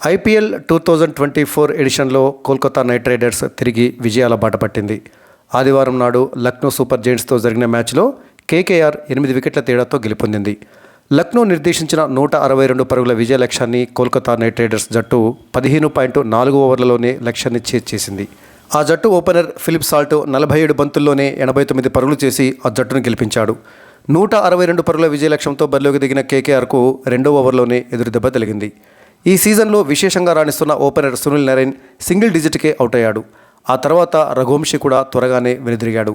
IPL 2024 ఎడిషన్లో Kolkata night riders తిరిగి విజయాల బాట పట్టింది. ఆదివారం నాడు లక్నో సూపర్ జెయింట్స్తో జరిగిన మ్యాచ్లో కేకేఆర్ 8 వికెట్ల తేడాతో గెలుపొందింది. లక్నో నిర్దేశించిన 162 పరుగుల విజయ లక్ష్యాన్ని కోల్కతా నైట్ రైడర్స్ జట్టు 15.4 ఓవర్లలోనే లక్ష్యాన్ని చేసింది. ఆ జట్టు ఓపెనర్ ఫిలిప్ సాల్ట్ 47 బంతుల్లోనే 89 పరుగులు చేసి ఆ జట్టును గెలిపించాడు. 162 పరుగుల విజయ లక్ష్యంతో బరిలోకి దిగిన కేకేఆర్కు రెండో ఓవర్లోనే ఎదురుదెబ్బ తగిలింది. ఈ సీజన్లో విశేషంగా రాణిస్తున్న ఓపెనర్ సునీల్ నరైన్ సింగిల్ డిజిట్కే అవుట్ అయ్యాడు. ఆ తర్వాత రఘువంశీ కూడా త్వరగానే వెనుదిరిగాడు.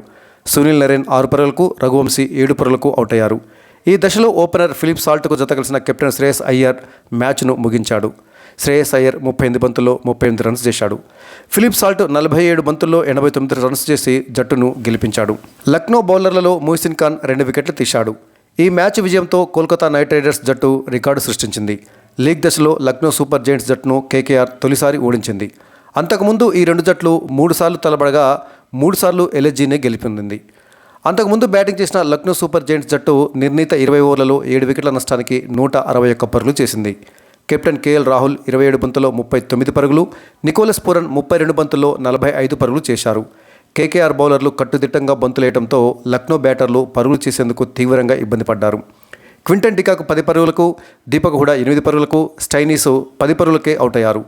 సునీల్ నరైన్ 6 పరుగులకు, రఘువంశీ 7 పరుగులకు అవుట్ అయ్యారు. ఈ దశలో ఓపెనర్ ఫిలిప్ సాల్ట్కు జత కలిసిన కెప్టెన్ శ్రేయస్ అయ్యర్ మ్యాచ్ను ముగించాడు. శ్రేయస్ అయ్యర్ 38 బంతుల్లో 38 రన్స్ చేశాడు. ఫిలిప్ సాల్ట్ 47 బంతుల్లో 89 రన్స్ చేసి జట్టును గెలిపించాడు. లక్నో బౌలర్లలో మొయిసిన్ ఖాన్ 2 వికెట్లు తీశాడు. ఈ మ్యాచ్ విజయంతో కోల్కతా నైట్ రైడర్స్ జట్టు రికార్డు సృష్టించింది. లీగ్ దశలో లక్నో సూపర్ జెయింట్స్ జట్టును కేకేఆర్ తొలిసారి ఓడించింది. అంతకుముందు ఈ రెండు జట్లు 3 సార్లు తలబడగా 3 సార్లు ఎల్ఎస్జీనే గెలిపొందింది. అంతకుముందు బ్యాటింగ్ చేసిన లక్నో సూపర్ జెయింట్స్ జట్టు నిర్ణీత 20 ఓవర్లలో 7 వికెట్ల నష్టానికి 161 పరుగులు చేసింది. కెప్టెన్ కేఎల్ రాహుల్ 27 బంతుల్లో 39 పరుగులు, నికోలస్ పూరన్ 32 బంతుల్లో 45 పరుగులు చేశారు. కేకేఆర్ బౌలర్లు కట్టుదిట్టంగా బంతులేయడంతో లక్నో బ్యాటర్లు పరుగులు చేసేందుకు తీవ్రంగా ఇబ్బంది పడ్డారు. క్వింటన్ డికాక్ 10 పరుగులకు, దీపక్ హుడా 8 పరుగులకు, స్టైనీస్ 10 పరుగులకే అవుట్ అయ్యారు.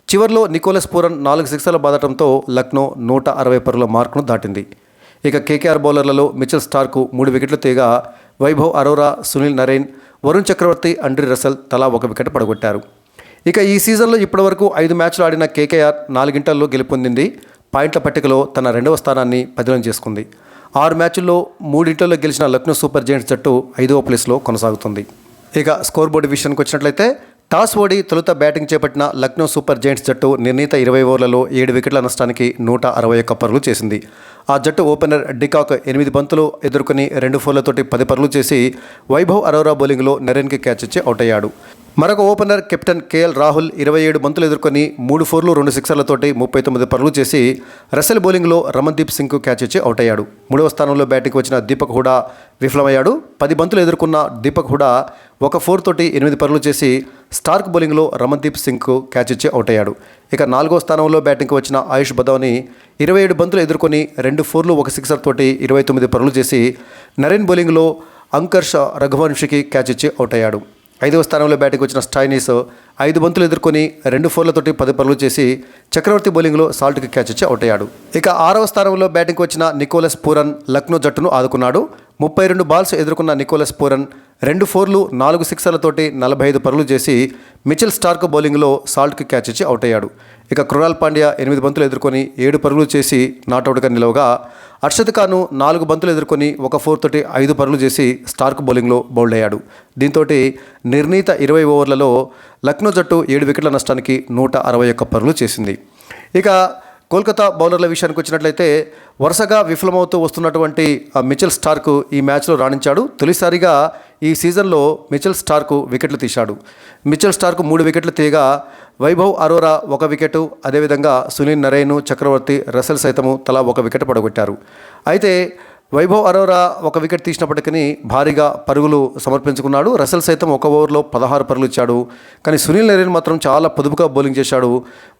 చివర్లో నికోలస్ పూరన్ 4 సిక్సర్లు బాదటంతో లక్నో 160 పరుగుల మార్కును దాటింది. ఇక కేకేఆర్ బౌలర్లలో మిచెల్ స్టార్కు 3 వికెట్లు తీగా వైభవ్ అరోరా, సునీల్ నరైన్, వరుణ్ చక్రవర్తి, ఆండ్రే రసెల్ తలా 1 వికెట్ పడగొట్టారు. ఇక ఈ సీజన్లో ఇప్పటివరకు 5 మ్యాచ్లు ఆడిన కేకేఆర్ 4 గింటల్లో గెలుపొందింది. పాయింట్ల పట్టికలో తన 2వ స్థానాన్ని పదిలం చేసుకుంది. 6 మ్యాచ్ల్లో 3 గెలిచిన లక్నో సూపర్ జెయింట్స్ జట్టు 5వ ప్లేస్లో కొనసాగుతుంది. ఇక స్కోర్ బోర్డు విషయానికి వచ్చినట్లయితే టాస్ ఓడి తొలుత బ్యాటింగ్ చేపట్టిన లక్నో సూపర్ జెయింట్స్ జట్టు నిర్ణీత 20 ఓవర్లలో 7 వికెట్ల నష్టానికి 161 పరుగులు చేసింది. ఆ జట్టు ఓపెనర్ డికాక్ 8 బంతులు ఎదుర్కొని 2 ఫోర్లతోటి 10 పరుగులు చేసి వైభవ్ అరోరా బౌలింగ్లో నరైన్కి క్యాచ్ ఇచ్చి అవుట్ అయ్యాడు. మరొక ఓపెనర్ కెప్టెన్ కేఎల్ రాహుల్ 27 బంతులు ఎదుర్కొని 3 ఫోర్లు 2 సిక్సర్లతోటి 39 పరుగులు చేసి రసెల్ బౌలింగ్లో రమన్దీప్ సింగ్కు క్యాచ్ ఇచ్చి అవుట్ అయ్యాడు. 3వ స్థానంలో బ్యాటింగ్కి వచ్చిన దీపక్ హుడా విఫలమయ్యాడు. 10 బంతులు ఎదుర్కొన్న దీపక్ హుడా 1 ఫోర్ తోటి 8 పరుగులు చేసి స్టార్క్ బౌలింగ్లో రమన్దీప్ సింగ్కు క్యాచ్ ఇచ్చి అవుట్ అయ్యాడు. ఇక 4వ స్థానంలో బ్యాటింగ్కి వచ్చిన ఆయుష్ బదౌని 27 బంతులు ఎదుర్కొని 2 ఫోర్లు 1 సిక్సర్ తోటి 29 పరుగులు చేసి నరైన్ బౌలింగ్లో అంకర్ష్ రఘువంశీకి క్యాచ్ ఇచ్చి అవుట్ అయ్యాడు. 5వ స్థానంలో బ్యాటింగ్ వచ్చిన స్టైనీస్ 5 బంతులు ఎదుర్కొని 2 ఫోర్లతోటి 10 పరుగులు చేసి చక్రవర్తి బౌలింగ్లో సాల్ట్కి క్యాచ్ ఇచ్చి అవుట్ అయ్యాడు. ఇక 6వ స్థానంలో బ్యాటింగ్కి వచ్చిన నికోలస్ పూరన్ లక్నో జట్టును ఆదుకున్నాడు. 32 బాల్స్ ఎదుర్కొన్న నికోలస్ పూరన్ 2 ఫోర్లు 4 సిక్సర్లతోటి 45 పరుగులు చేసి మిచెల్ స్టార్క్ బౌలింగ్లో సాల్ట్కి క్యాచ్ ఇచ్చి అవుట్ అయ్యాడు. ఇక కృణాల్ పాండ్యా 8 బంతులు ఎదుర్కొని 7 పరుగులు చేసి నాట్అవుట్గా నిలవగా అర్షద్ ఖాన్ 4 బంతులు ఎదుర్కొని 1 ఫోర్ తోటి 5 పరుగులు చేసి స్టార్క్ బౌలింగ్లో బౌల్డ్ అయ్యాడు. దీంతో నిర్ణీత 20 ఓవర్లలో లక్నో జట్టు 7 వికెట్ల నష్టానికి 161 పరుగులు చేసింది. ఇక కోల్కతా బౌలర్ల విషయానికి వచ్చినట్లయితే వరుసగా విఫలమవుతూ వస్తున్నటువంటి మిచెల్ స్టార్క్ ఈ మ్యాచ్లో రాణించాడు. తొలిసారిగా ఈ సీజన్లో మిచెల్ స్టార్క్ వికెట్లు తీశాడు. మిచెల్ స్టార్క్ 3 వికెట్లు తీయగా వైభవ్ అరోరా 1 వికెట్, అదేవిధంగా సునీల్ నరైన్, చక్రవర్తి, రసెల్ సైతము తలా 1 వికెట్ పడగొట్టారు. అయితే వైభవ్ అరోరా 1 వికెట్ తీసినప్పటికీ భారీగా పరుగులు సమర్పించుకున్నాడు. రసెల్ సైతం 1 ఓవర్లో 16 పరుగులు ఇచ్చాడు. కానీ సునీల్ నరైన్ మాత్రం చాలా పొదుపుగా బౌలింగ్ చేశాడు.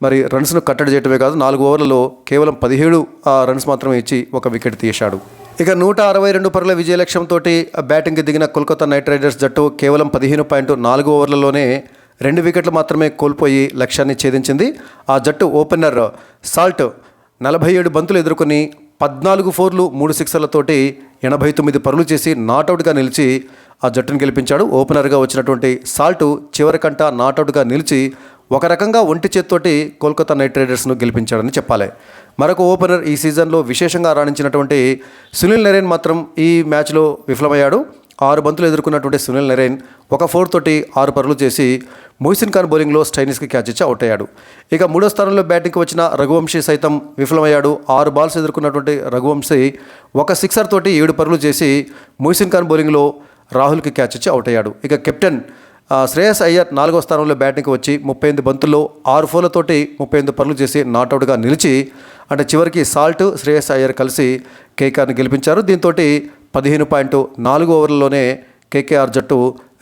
మరి రన్స్ను కట్టడి చేయడమే కాదు, 4 ఓవర్లలో కేవలం 17 రన్స్ మాత్రమే ఇచ్చి 1 వికెట్ తీశాడు. ఇక 162 పరుగుల విజయ లక్ష్యంతో బ్యాటింగ్కి దిగిన కోల్కతా నైట్ రైడర్స్ జట్టు కేవలం 15.4 ఓవర్లలోనే 2 వికెట్లు మాత్రమే కోల్పోయి లక్ష్యాన్ని ఛేదించింది. ఆ జట్టు ఓపెనర్ సాల్ట్ 47 బంతులు ఎదుర్కొని 14 ఫోర్లు 3 సిక్సర్లతోటి 89 పరుగులు చేసి నాట్అవుట్గా నిలిచి ఆ జట్టును గెలిపించాడు. ఓపెనర్గా వచ్చినటువంటి సాల్ట్ చివరికంట నాట్అవుట్గా నిలిచి ఒక రకంగా ఒంటి చేత్తోటి కోల్కతా నైట్ రైడర్స్ను గెలిపించాడని చెప్పాలి. మరొక ఓపెనర్ ఈ సీజన్లో విశేషంగా రాణించినటువంటి సునీల్ నరైన్ మాత్రం ఈ మ్యాచ్లో విఫలమయ్యాడు. 6 బంతులు ఎదుర్కొన్నటువంటి సునీల్ నరైన్ 1 ఫోర్ తోటి 6 పరుగులు చేసి మొయిసిన్ ఖాన్ బౌలింగ్లో స్టైనీస్కి క్యాచ్ ఇచ్చి అవుట్ అయ్యాడు. ఇక 3వ స్థానంలో బ్యాటింగ్కి వచ్చిన రఘువంశీ సైతం విఫలమయ్యాడు. 6 బాల్స్ ఎదుర్కొన్నటువంటి రఘువంశీ 1 సిక్సర్ తోటి 7 పరుగులు చేసి మొయిసిన్ ఖాన్ బౌలింగ్లో రాహుల్కి క్యాచ్ ఇచ్చి అవుట్ అయ్యాడు. ఇక కెప్టెన్ శ్రేయస్ అయ్యర్ 4వ స్థానంలో బ్యాటింగ్కి వచ్చి 38 బంతుల్లో 6 ఫోర్లతోటి 38 పరుగులు చేసి నాట్అవుట్గా నిలిచి అంటే చివరికి సాల్ట్, శ్రేయస్ అయ్యర్ కలిసి కేకేఆర్ని గెలిపించారు. దీంతో 15.4 ఓవర్లలోనే కేకేఆర్ జట్టు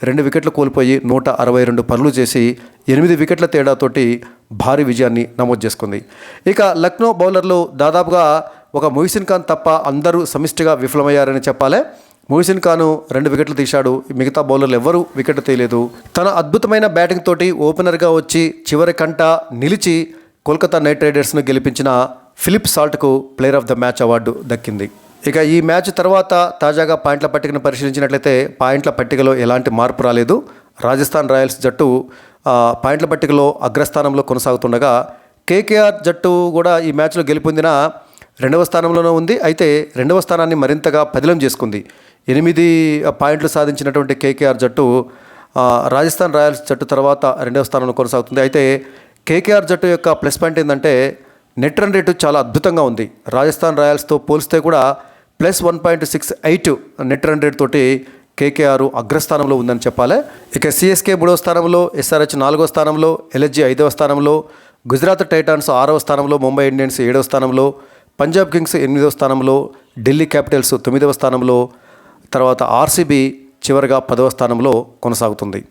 2 వికెట్లు కోల్పోయి 162 పరుగులు చేసి 8 వికెట్ల తేడాతోటి భారీ విజయాన్ని నమోదు చేసుకుంది. ఇక లక్నో బౌలర్లు దాదాపుగా ఒక మొయిసిన్ ఖాన్ తప్ప అందరూ సమిష్టిగా విఫలమయ్యారని చెప్పాలి. మొయిసిన్ ఖాన్ 2 వికెట్లు తీశాడు. మిగతా బౌలర్లు ఎవ్వరూ వికెట్ తీయలేదు. తన అద్భుతమైన బ్యాటింగ్ తోటి ఓపెనర్గా వచ్చి చివరి కంట నిలిచి కోల్కతా నైట్ రైడర్స్ను గెలిపించిన ఫిలిప్ సాల్ట్కు player of the match award దక్కింది. ఇక ఈ మ్యాచ్ తర్వాత తాజాగా పాయింట్ల పట్టికను పరిశీలించినట్లయితే పాయింట్ల పట్టికలో ఎలాంటి మార్పు రాలేదు. రాజస్థాన్ రాయల్స్ జట్టు పాయింట్ల పట్టికలో అగ్రస్థానంలో కొనసాగుతుండగా కేకేఆర్ జట్టు కూడా ఈ మ్యాచ్లో గెలుపొందిన 2వ స్థానంలోనే ఉంది. అయితే 2వ స్థానాన్ని మరింతగా పదిలం చేసుకుంది. 8 పాయింట్లు సాధించినటువంటి కేకేఆర్ జట్టు రాజస్థాన్ రాయల్స్ జట్టు తర్వాత 2వ స్థానంలో కొనసాగుతుంది. అయితే కేకేఆర్ జట్టు యొక్క ప్లస్ పాయింట్ ఏంటంటే నెట్ రన్ రేటు చాలా అద్భుతంగా ఉంది. రాజస్థాన్ రాయల్స్తో పోలిస్తే కూడా +1.68 నెట్ రన్ రేట్ తోటి కేకేఆర్ అగ్రస్థానంలో ఉందని చెప్పాలి. ఇక సిఎస్కే 3వ స్థానంలో, ఎస్ఆర్హెచ్ 4వ స్థానంలో, ఎల్ఎస్జీ 5వ స్థానంలో, గుజరాత్ టైటాన్స్ 6వ స్థానంలో, ముంబై ఇండియన్స్ 7వ స్థానంలో, పంజాబ్ కింగ్స్ 8వ స్థానంలో, ఢిల్లీ క్యాపిటల్స్ 9వ స్థానంలో, తర్వాత ఆర్సీబీ చివరిగా 10వ స్థానంలో కొనసాగుతుంది.